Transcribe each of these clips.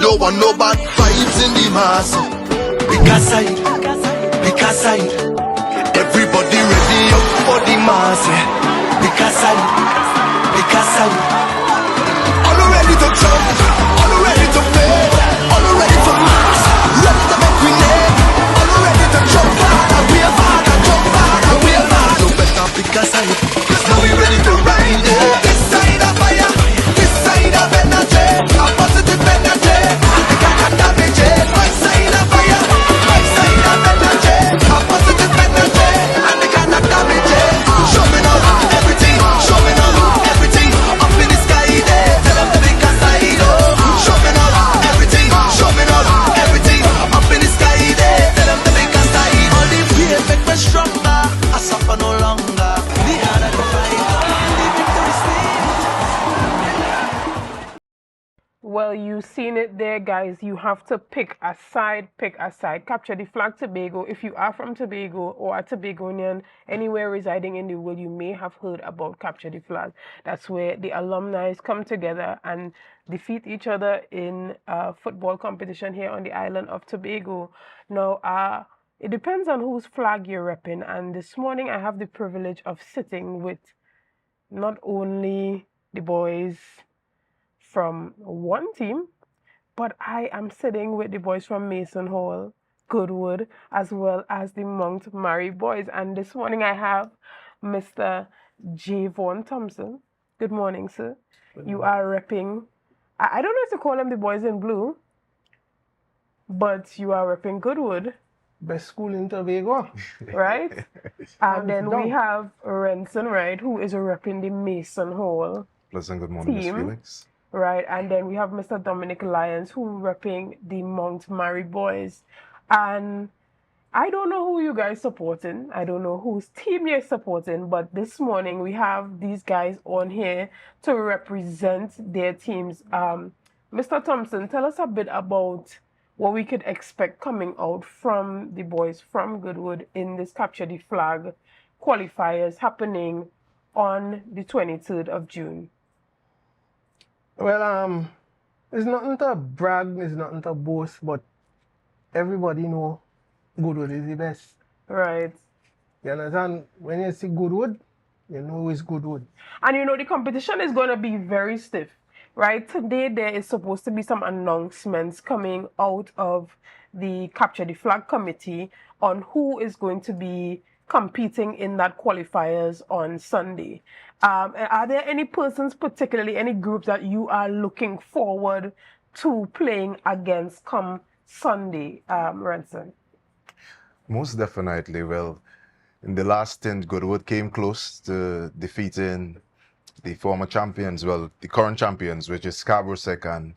don't want no bad vibes in the mass. Pick a side, pick a side. Everybody ready up for the mass. Pick a side, pick a side. All ready to jump, all ready to play, all ready to mass, ready to make we name. All ready to jump hard and wave hard and jump hard and wave hard. You better pick a side, 'cause now we ready to ride it. This side of fire, this side of energy, a positive energy, and they cannot damage it. My side of fire, my side of energy, a positive energy, and they cannot damage it. Show me now everything, show me now everything, up in the sky there. Tell them to pick a side, oh. Show me now everything, show me now everything, up in the sky there. Tell them to pick a side. All the fear make me stronger, I suffer no longer. The harder the fight, the victory stays. Well, you've seen it there, guys. You have to pick a side, pick a side. Capture the flag, Tobago. If you are from Tobago or a Tobagonian, anywhere residing in the world, you may have heard about Capture the Flag. That's where the alumni come together and defeat each other in a football competition here on the island of Tobago. Now, it depends on whose flag you're repping. And this morning, I have the privilege of sitting with not only the boys from one team, but I am sitting with the boys from Mason Hall, Goodwood, as well as the Mount Mary boys. And this morning I have Mr. Javon Thompson. Good morning, sir. You are repping, I don't know if to call them the boys in blue, but you are repping Goodwood. Best school in Tobago. Right? And then we have Renson, right, who is repping the Mason Hall. Pleasant good morning, Ms. Felix. Right, and then we have Mr. Dominic Lyons, who repping the Mount Mary boys. And I don't know who you guys supporting. I don't know whose team you're supporting, but this morning we have these guys on here to represent their teams. Mr. Thompson, tell us a bit about what we could expect coming out from the boys from Goodwood in this Capture the Flag qualifiers happening on the 23rd of June. Well, it's nothing to brag, it's nothing to boast, but everybody know Goodwood is the best. Right. You understand? When you see Goodwood, you know it's Goodwood. And you know the competition is going to be very stiff, right? Today there is supposed to be some announcements coming out of the Capture the Flag committee on who is going to be competing in that qualifiers on Sunday. Are there any persons, particularly any groups that you are looking forward to playing against come Sunday, Renson? Most definitely. Well, in the last stint, Goodwood came close to defeating the former champions, well, the current champions, which is Scarborough Second.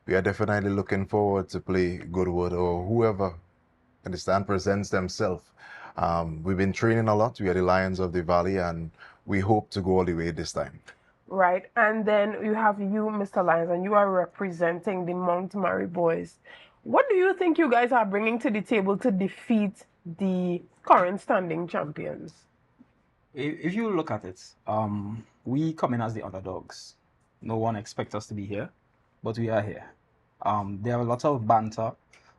We are definitely looking forward to play Goodwood or whoever understand presents themselves. We've been training a lot. We are the Lions of the Valley, and we hope to go all the way this time. Right, and then you have you, Mr. Lyons, and you are representing the Mount Mary boys. What do you think you guys are bringing to the table to defeat the current standing champions? If you look at it, we come in as the underdogs. No one expects us to be here, but we are here. There are a lot of banter,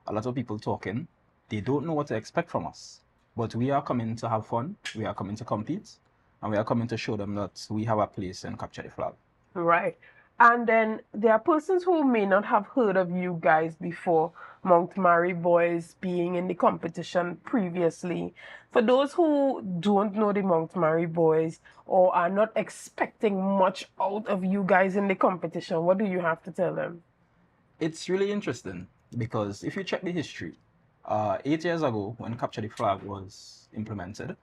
a lot of people talking. They don't know what to expect from us. But we are coming to have fun, we are coming to compete, and we are coming to show them that we have a place in Capture the Flag. Right. And then there are persons who may not have heard of you guys before, Mount Mary boys being in the competition previously. For those who don't know the Mount Mary boys or are not expecting much out of you guys in the competition, what do you have to tell them? It's really interesting because if you check the history, 8 years ago, when Capture the Flag was implemented,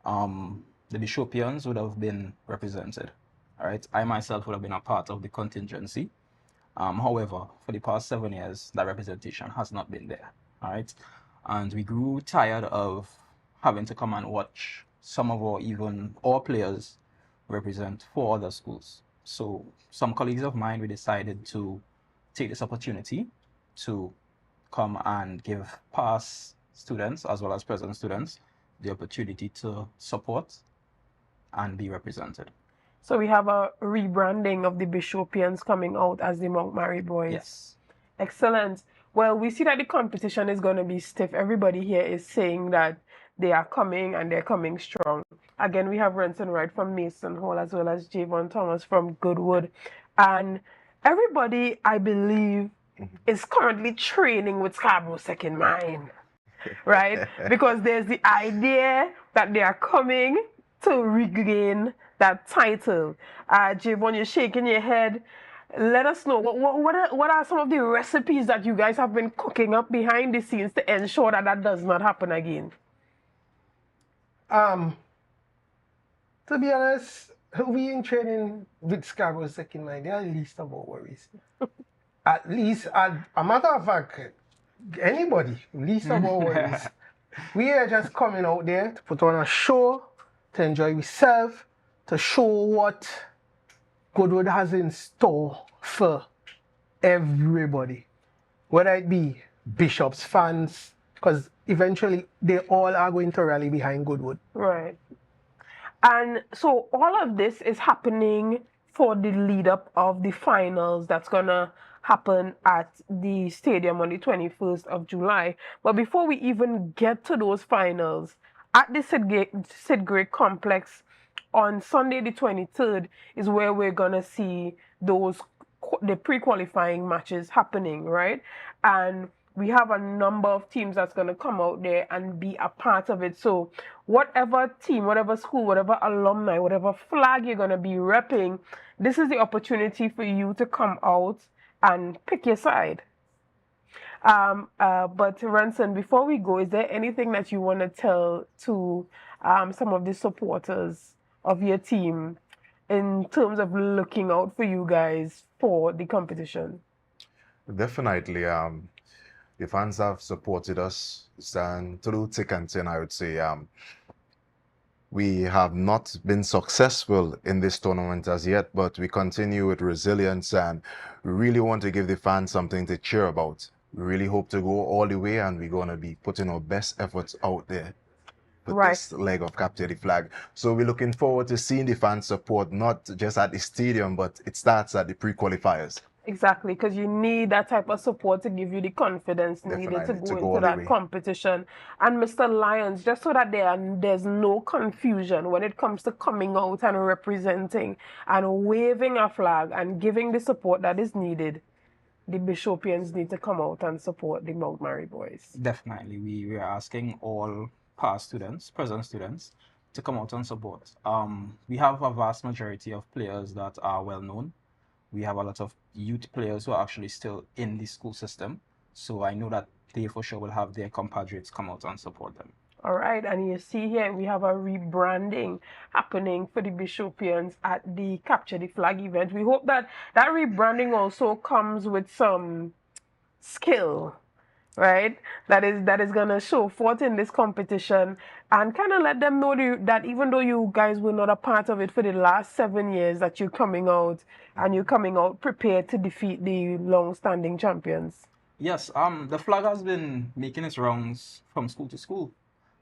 the Bishopians would have been represented. All right, I myself would have been a part of the contingency. However, for the past 7 years, that representation has not been there. All right, and we grew tired of having to come and watch some of our players represent 4 other schools. So some colleagues of mine, we decided to take this opportunity to come and give past students as well as present students the opportunity to support and be represented. So we have a rebranding of the Bishopians coming out as the Mount Mary boys. Yes. Excellent. Well, we see that the competition is going to be stiff. Everybody here is saying that they are coming and they're coming strong. Again, we have Renson Wright from Mason Hall as well as Javon Thomas from Goodwood. And everybody, I believe, is currently training with Scarborough Second Mind, right? Because there's the idea that they are coming to regain that title. Javon, you're shaking your head. Let us know what are some of the recipes that you guys have been cooking up behind the scenes to ensure that that does not happen again. To be honest, we in training with Scarborough Second Mind, they are least of our worries. At least, a matter of fact, anybody, least of our worries. We are just coming out there to put on a show, to enjoy ourselves, to show what Goodwood has in store for everybody. Whether it be Bishop's fans, because eventually they all are going to rally behind Goodwood. Right. And so all of this is happening for the lead up of the finals that's going to happen at the stadium on the 21st of July. But before we even get to those finals, at the Sid Gray Complex on Sunday the 23rd is where we're going to see the pre-qualifying matches happening, right? And we have a number of teams that's going to come out there and be a part of it. So whatever team, whatever school, whatever alumni, whatever flag you're going to be repping, this is the opportunity for you to come out and pick your side. But Ranson, before we go, is there anything that you want to tell to some of the supporters of your team in terms of looking out for you guys for the competition? Definitely. The fans have supported us through thick and thin, I would say. We have not been successful in this tournament as yet, but we continue with resilience and we really want to give the fans something to cheer about. We really hope to go all the way and we're going to be putting our best efforts out there for this leg of Capture the Flag. So we're looking forward to seeing the fans support, not just at the stadium, but it starts at the pre-qualifiers. Exactly, because you need that type of support to give you the confidence needed to go into that competition. And Mr. Lyons, just so that there's no confusion when it comes to coming out and representing and waving a flag and giving the support that is needed, the Bishopians need to come out and support the Mount Mary boys. Definitely. We are asking all past students, present students, to come out and support. We have a vast majority of players that are well known. We have a lot of youth players who are actually still in the school system. So I know that they for sure will have their compatriots come out and support them. All right, and you see here we have a rebranding happening for the Bishopians at the Capture the Flag event. We hope that that rebranding also comes with some skill, right? That is gonna show forth in this competition and kind of let them know that even though you guys were not a part of it for the last 7 years, that you're coming out and you're coming out prepared to defeat the long-standing champions. Yes, the flag has been making its rounds from school to school,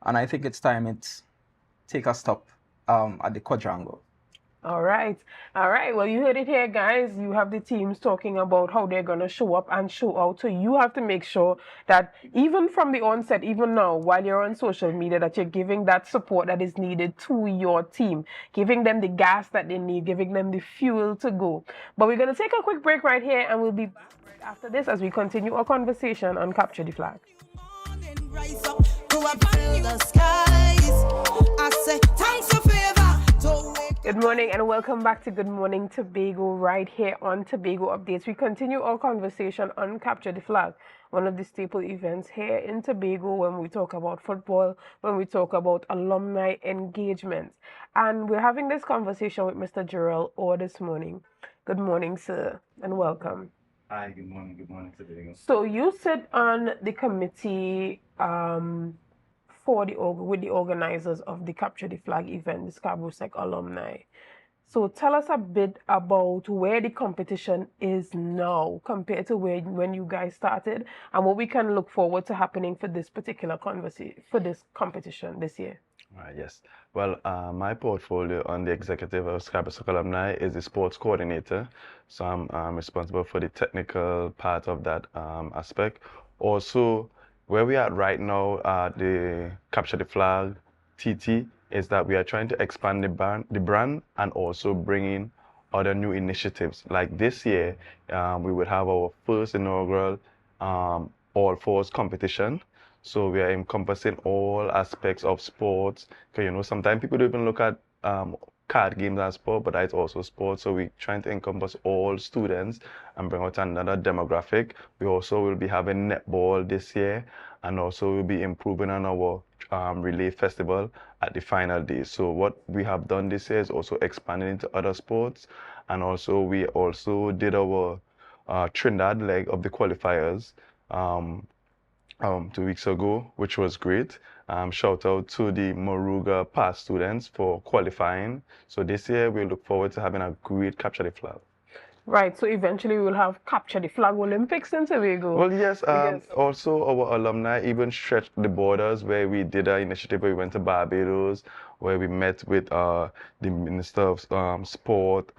and I think it's time it take a stop at the quadrangle. All right. Well, you heard it here, guys. You have the teams talking about how they're going to show up and show out. So you have to make sure that even from the onset, even now, while you're on social media, that you're giving that support that is needed to your team, giving them the gas that they need, giving them the fuel to go. But we're going to take a quick break right here, and we'll be back right after this as we continue our conversation on Capture the Flag. Good morning and welcome back to Good Morning Tobago right here on Tobago Updates. We continue our conversation on Capture the Flag, one of the staple events here in Tobago when we talk about football, when we talk about alumni engagement. And we're having this conversation with Mr. Jarrell Orr this morning. Good morning, sir, and welcome. Hi, good morning. Good morning, Tobago. So you sit on the committee with the organizers of the Capture the Flag event, the Scarborough Sec alumni. So tell us a bit about where the competition is now compared to when you guys started, and what we can look forward to happening for this particular competition this year. Yes. Well, my portfolio on the executive of Scarborough Soccer Alumni is the sports coordinator. So I'm responsible for the technical part of that aspect. Also, where we are right now, the Capture the Flag TT, is that we are trying to expand the brand and also bring in other new initiatives. Like this year, we would have our first inaugural all fours competition. So we are encompassing all aspects of sports. Because sometimes people don't even look at card games as sport, but that's also sports. So we're trying to encompass all students and bring out another demographic. We also will be having netball this year, and also we'll be improving on our relay festival at the final day. So what we have done this year is also expanding into other sports, and also we also did our Trinidad leg of the qualifiers. Um, 2 weeks ago, which was great. Shout out to the Moruga past students for qualifying. So this year we look forward to having a great Capture the Flag. Right, so eventually we'll have Capture the Flag Olympics in Tobago. Well, yes, Because also our alumni even stretched the borders where we did an initiative where we went to Barbados, where we met with the Minister of Sport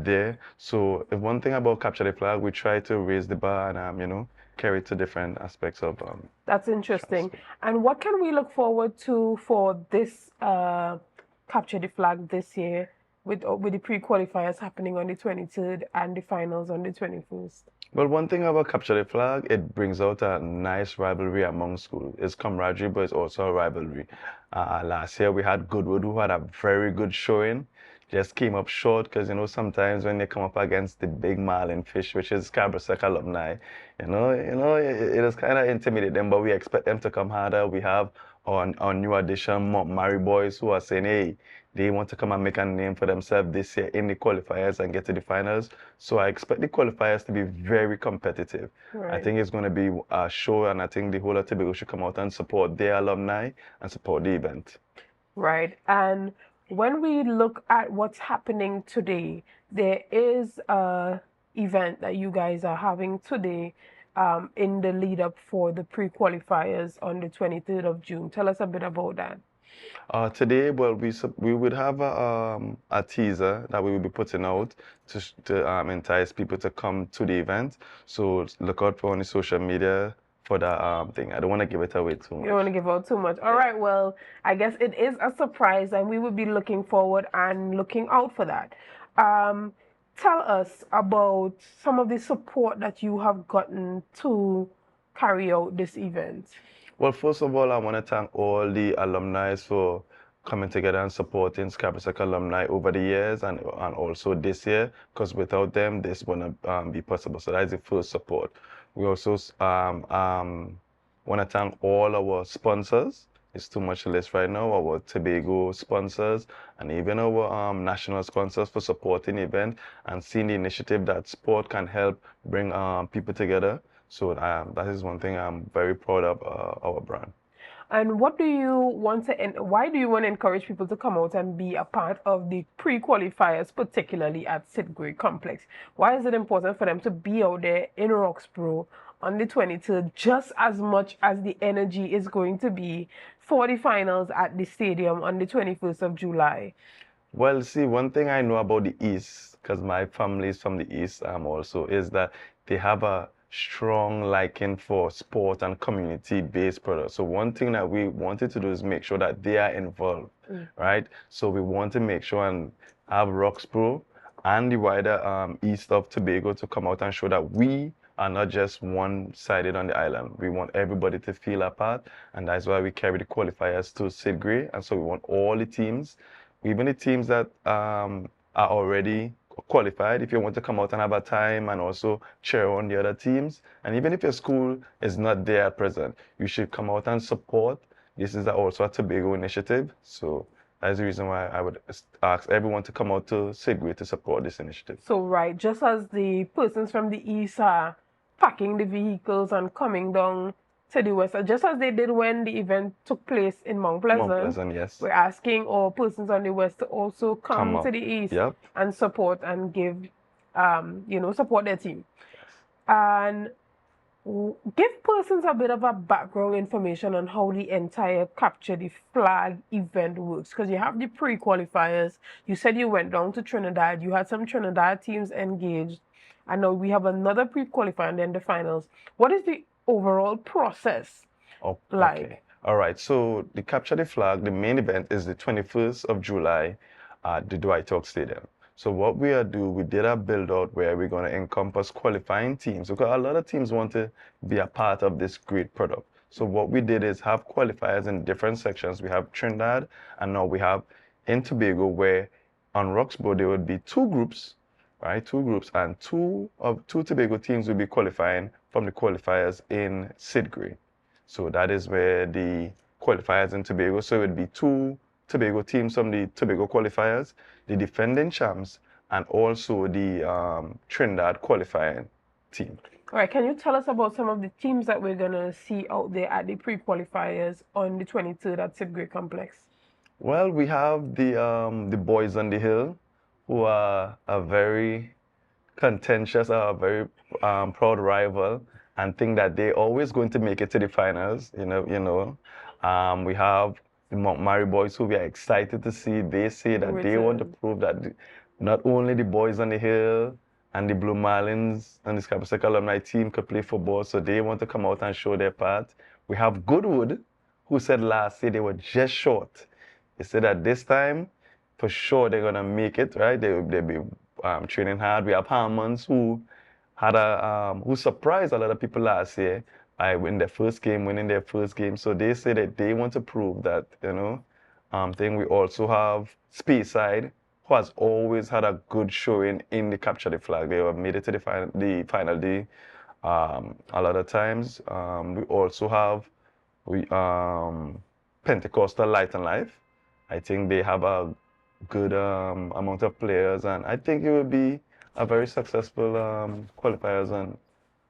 there. So if one thing about Capture the Flag, we try to raise the bar and, carry it to different aspects of that's interesting. transfer. And what can we look forward to for this Capture the Flag this year with the pre-qualifiers happening on the 23rd and the finals on the 21st? Well, one thing about Capture the Flag, it brings out a nice rivalry among schools. It's camaraderie, but it's also a rivalry. Last year we had Goodwood, who had a very good showing, just came up short because, sometimes when they come up against the big marlin fish, which is Scarborough Sec alumni, it is kind of intimidate them, but we expect them to come harder. We have our new addition, Mary boys, who are saying, hey, they want to come and make a name for themselves this year in the qualifiers and get to the finals. So I expect the qualifiers to be very competitive. I Right. think it's going to be a show, and I think the whole of Tobago should come out and support their alumni and support the event. Right. And when we look at what's happening today, there is a event that you guys are having today in the lead up for the pre-qualifiers on the 23rd of June. Tell us a bit about that. Today, well, we would have a teaser that we will be putting out to entice people to come to the event. So look out for on the social media for that thing. I don't want to give it away too You don't want to much. give out too much. All right, well, I guess it is a surprise, and we will be looking forward and looking out for that. Um, Tell us about some of the support that you have gotten to carry out this event. Well, first of all, I want to thank all the alumni for coming together and supporting Scarborough alumni over the years and also this year, because without them, this wouldn't be possible. So that is the first support. We also want to thank all our sponsors. It's too much to list right now. Our Tobago sponsors and even our national sponsors for supporting the event and seeing the initiative that sport can help bring people together. So that is one thing I'm very proud of our brand. And what do you want to, and why do you want to encourage people to come out and be a part of the pre-qualifiers, particularly at Sidgway Complex? Why is it important for them to be out there in Roxborough on the 23rd, just as much as the energy is going to be for the finals at the stadium on the 21st of July? Well, see, one thing I know about the East, because my family is from the East also, is that they have a strong liking for sport and community-based products. So one thing that we wanted to do is make sure that they are involved, right? So we want to make sure and have Roxborough and the wider East of Tobago to come out and show that we are not just one-sided on the island. We want everybody to feel a part, and that's why we carry the qualifiers to Sidgway. And so we want all the teams, even the teams that are already qualified, if you want to come out and have a time and also cheer on the other teams. And even if your school is not there at present, you should come out and support. This is also a Tobago initiative. So that's the reason why I would ask everyone to come out to Sidgway to support this initiative. So, right, just as the persons from the East are packing the vehicles and coming down to the West, just as they did when the event took place in Mount Pleasant, Mount Pleasant, yes. we're asking our persons on the West to also come up. to the East Yep. and support and give, support their team. And Give persons a bit of a background information on how the entire Capture the Flag event works, because you have the pre-qualifiers. You said you went down to Trinidad. You had some Trinidad teams engaged. And now we have another pre-qualifier and then the finals. What is the overall process Oh, like? okay. All right. So the Capture the Flag, the main event is the 21st of July at the Dwight York Stadium. So what we did a build out where we're going to encompass qualifying teams, because a lot of teams want to be a part of this great product. So what we did is have qualifiers in different sections. We have Trinidad, and now we have in Tobago, where on Roxborough there would be two groups, right? Two groups, and two Tobago teams will be qualifying from the qualifiers in Sidgray. So that is where the qualifiers in Tobago. So it would be two Tobago teams from the Tobago qualifiers, the defending champs, and also the Trinidad qualifying team. All right, can you tell us about some of the teams that we're going to see out there at the pre-qualifiers on the 23rd at Sidgray Complex? Well, we have the boys on the hill, who are a very contentious, a very proud rival, and think that they're always going to make it to the finals. We have the Montgomery boys, who we are excited to see. They say that they want to prove that not only the boys on the hill and the Blue Marlins and the Scarborough Circle alumni team could play football, so they want to come out and show their part. We have Goodwood, who said last year they were just short. They said that this time, for sure, they're gonna make it, right? They'll be training hard. We have Harmons, who who surprised a lot of people last year by winning their first game. So they say that they want to prove that, thing. We also have Speyside, who has always had a good showing in the Capture the Flag. They have made it to the final day a lot of times. We also have Pentecostal Light and Life. I think they have a good amount of players, and I think it will be a very successful qualifiers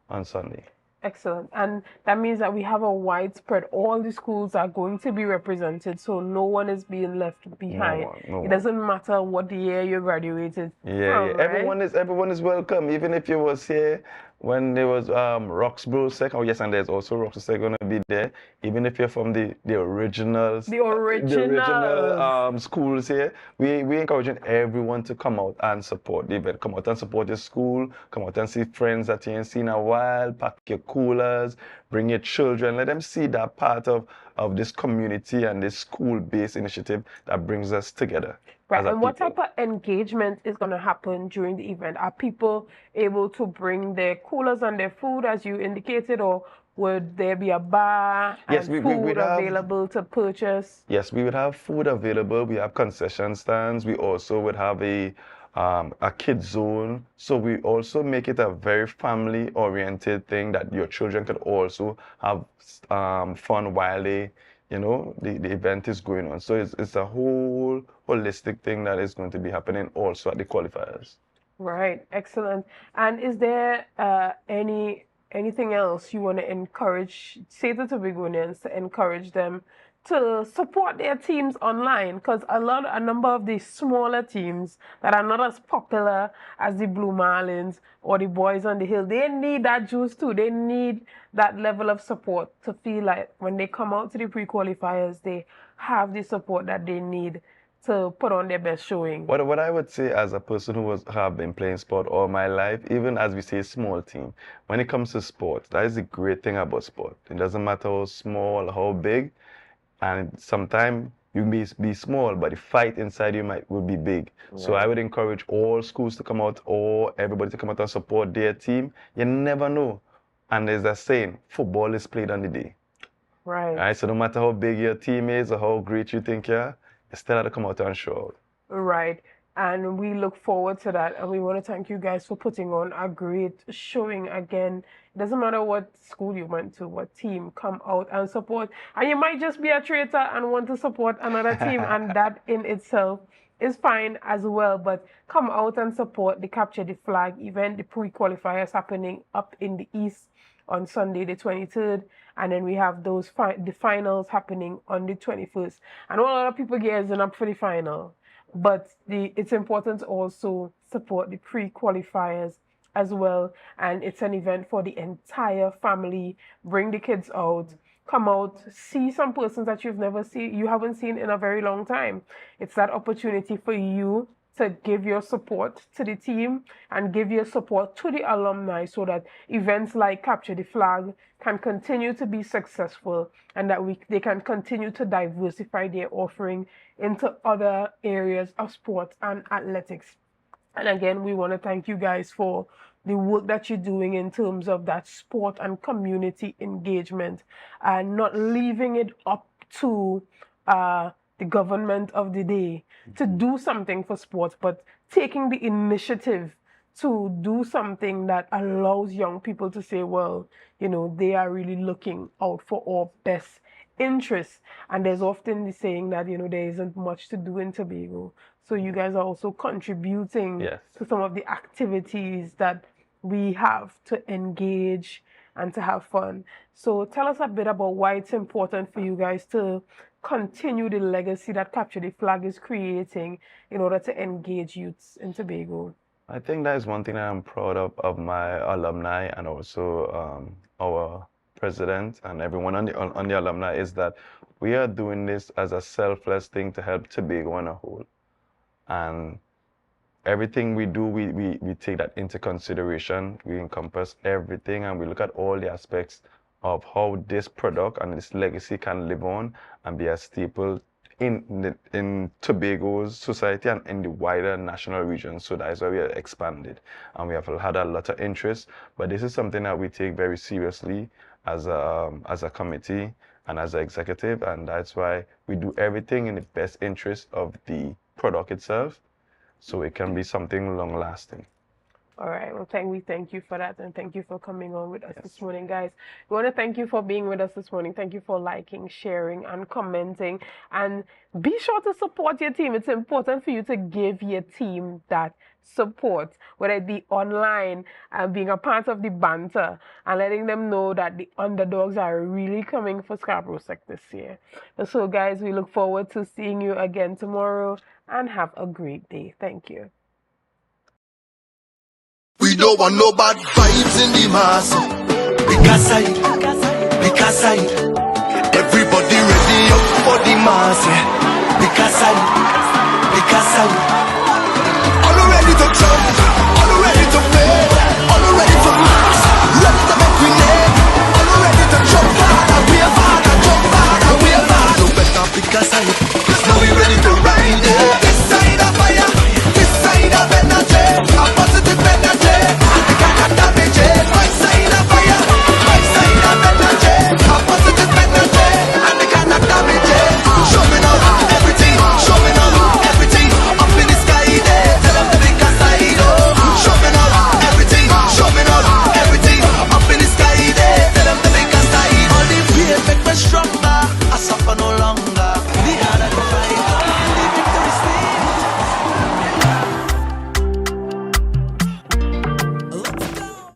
on Sunday. Excellent. And that means that we have a widespread, all the schools are going to be represented, so no one is being left behind. No it doesn't matter what the year you graduated from, yeah. Right? Everyone is welcome, even if you was here when there was Roxborough second. Oh yes, and there's also Roxborough second gonna be there. Even if you're from the originals, The original schools here, we encouraging everyone to come out and support the event. Come out and support your school. Come out and see friends that you ain't seen in a while. Pack your coolers. Bring your children. Let them see that part of this community and this school-based initiative that brings us together. Right, and what type of engagement is going to happen during the event? Are people able to bring their coolers and their food, as you indicated, or would there be a bar and food available to purchase? Yes, we would have food available. We have concession stands. We also would have a kids zone. So we also make it a very family-oriented thing that your children could also have fun while they, the event is going on. So it's a whole holistic thing that is going to be happening also at the qualifiers. Right, excellent. And is there anything else you want to encourage, say to Tobagonians, to encourage them to support their teams online? Because a number of the smaller teams that are not as popular as the Blue Marlins or the Boys on the Hill, they need that juice too. They need that level of support to feel like when they come out to the pre-qualifiers, they have the support that they need to put on their best showing. What I would say, as a person who have been playing sport all my life, even as we say small team, when it comes to sport, that is the great thing about sport. It doesn't matter how small or how big, and sometimes you may be small, but the fight inside you will be big. Yeah. So I would encourage all schools to come out, or everybody to come out and support their team. You never know. And there's a saying, football is played on the day. Right. So no matter how big your team is or how great you think you are, you still have to come out and show out. Right. And we look forward to that. And we want to thank you guys for putting on a great showing again. It doesn't matter what school you went to, what team, come out and support. And you might just be a traitor and want to support another team, and that in itself is fine as well. But come out and support the Capture the Flag event. The pre-qualifiers happening up in the East on Sunday the 23rd, and then we have the finals happening on the 21st. I know a lot of people gearing up for the final, but it's important to also support the pre-qualifiers as well, and it's an event for the entire family. Bring the kids out, come out, see some persons that you haven't seen in a very long time. It's that opportunity for you to give your support to the team and give your support to the alumni so that events like Capture the Flag can continue to be successful and that they can continue to diversify their offering into other areas of sports and athletics. And again, we want to thank you guys for the work that you're doing in terms of that sport and community engagement and not leaving it up to the government of the day to do something for sports, but taking the initiative to do something that allows young people to say, well, they are really looking out for our best interests. And there's often the saying that, there isn't much to do in Tobago. So you guys are also contributing to some of the activities that we have to engage and to have fun. So tell us a bit about why it's important for you guys to continue the legacy that Capture the Flag is creating in order to engage youths in Tobago. I think that is one thing that I'm proud of my alumni and also our president and everyone on the alumni is that we are doing this as a selfless thing to help Tobago on a whole. And everything we do, we take that into consideration. We encompass everything and we look at all the aspects of how this product and this legacy can live on and be a staple in Tobago's society and in the wider national region. So that is why we are expanded and we have had a lot of interest. But this is something that we take very seriously as a committee and as an executive, and that's why we do everything in the best interest of the product itself, so it can be something long lasting. All right. Well, we thank you for that, and thank you for coming on with us this morning, guys. We want to thank you for being with us this morning. Thank you for liking, sharing, and commenting. And be sure to support your team. It's important for you to give your team that support, whether it be online and being a part of the banter and letting them know that the underdogs are really coming for Scarborough Sec this year. And so, guys, we look forward to seeing you again tomorrow, and have a great day. Thank you. We don't want no bad vibes in the mass. Pick a side. Everybody ready up for the mass. Pick a side. Are you ready to jump?